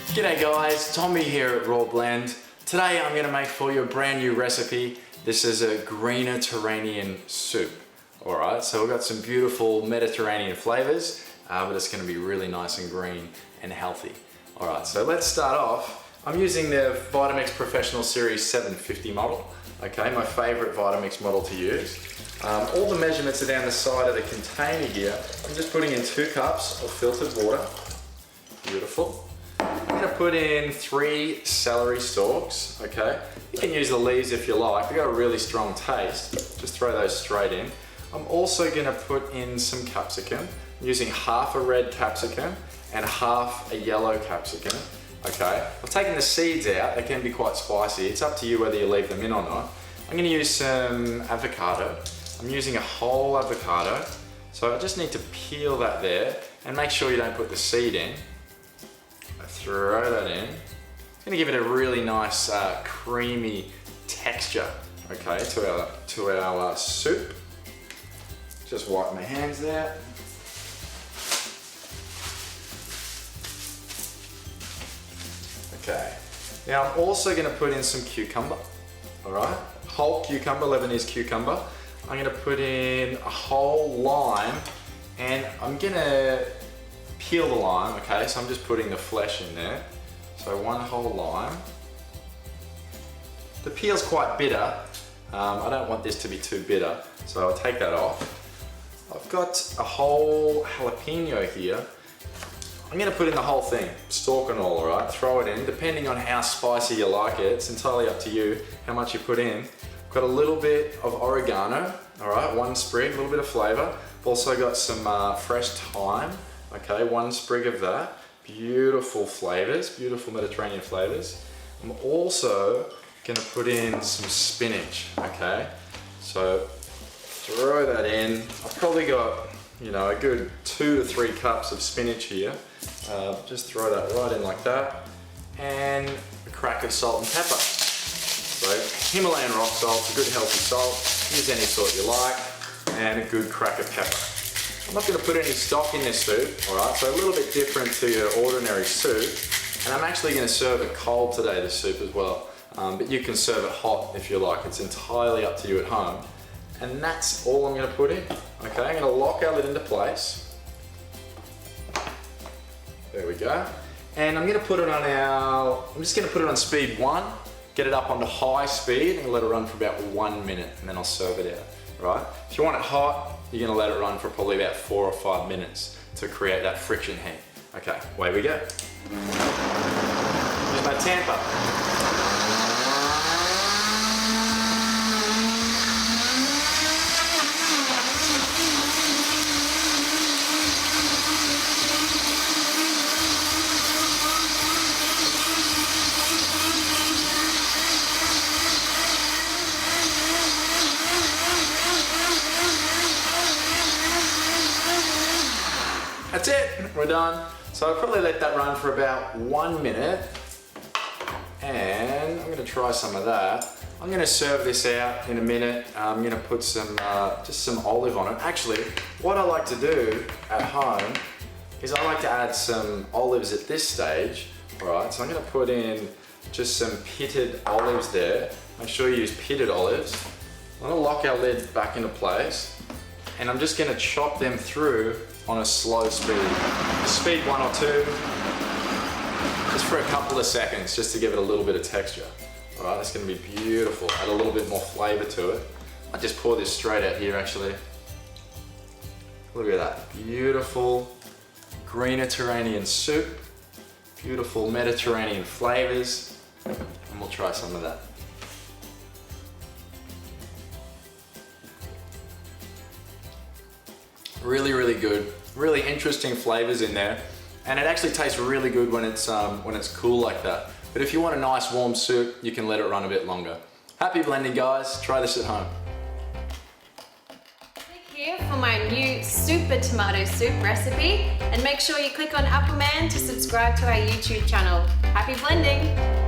G'day guys, Tommy here at Raw Blend. Today I'm going to make for you a brand new recipe. This is a Greeniterranean soup. Alright, so we've got some beautiful Mediterranean flavors, but it's going to be really nice and green and healthy. Alright, so let's start off. I'm using the Vitamix Professional Series 750 model. Okay, my favorite Vitamix model to use. All the measurements are down the side of the container here. I'm just putting in 2 cups of filtered water. Beautiful. I'm going to put in 3 celery stalks, okay? You can use the leaves if you like, they've got a really strong taste. Just throw those straight in. I'm also going to put in some capsicum. I'm using half a red capsicum and half a yellow capsicum, okay? I've taken the seeds out, they can be quite spicy. It's up to you whether you leave them in or not. I'm going to use some avocado. I'm using a whole avocado, so I just need to peel that there and make sure you don't put the seed in. Throw that in. It's going to give it a really nice creamy texture, okay, to our soup. Just wipe my hands there. Okay. Now I'm also going to put in some cucumber. All right, whole cucumber, Lebanese cucumber. I'm going to put in a whole lime, and I'm going to peel the lime, okay, so I'm just putting the flesh in there. So 1 whole lime. The peel's quite bitter. I don't want this to be too bitter, so I'll take that off. I've got a whole jalapeno here. I'm going to put in the whole thing, stalk and all, alright? Throw it in, depending on how spicy you like it. It's entirely up to you how much you put in. I've got a little bit of oregano, alright, 1 sprig, a little bit of flavour. I've also got some fresh thyme. Okay, 1 sprig of that. Beautiful flavors, beautiful Mediterranean flavors. I'm also gonna put in some spinach, okay? So throw that in. I've probably got, you know, a good 2 to 3 cups of spinach here. Just throw that right in like that. And a crack of salt and pepper. So Himalayan rock salt, a good healthy salt. Use any sort you like. And a good crack of pepper. I'm not going to put any stock in this soup, alright, so a little bit different to your ordinary soup. And I'm actually going to serve it cold today, this soup as well. But you can serve it hot if you like, it's entirely up to you at home. And that's all I'm going to put in. Okay, I'm going to lock our lid into place. There we go. And I'm going to put it on I'm just going to put it on speed 1, get it up onto high speed and let it run for about 1 minute and then I'll serve it out. Right? If you want it hot, you're going to let it run for probably about 4 or 5 minutes to create that friction heat. Okay, away we go. Here's my tamper. That's it, we're done. So I'll probably let that run for about 1 minute. And I'm gonna try some of that. I'm gonna serve this out in a minute. I'm gonna put some, just some olive on it. Actually, what I like to do at home is I like to add some olives at this stage. All right, so I'm gonna put in just some pitted olives there. Make sure you use pitted olives. I'm gonna lock our lid back into place. And I'm just gonna chop them through on a slow speed. Speed 1 or 2, just for a couple of seconds, just to give it a little bit of texture. All right, that's gonna be beautiful. Add a little bit more flavor to it. I just pour this straight out here actually. Look at that, beautiful Greeniterranean soup, beautiful Mediterranean flavors, and we'll try some of that. Really, really good. Really interesting flavors in there. And it actually tastes really good when it's cool like that. But if you want a nice warm soup, you can let it run a bit longer. Happy blending, guys. Try this at home. Click here for my new super tomato soup recipe. And make sure you click on Appleman to subscribe to our YouTube channel. Happy blending!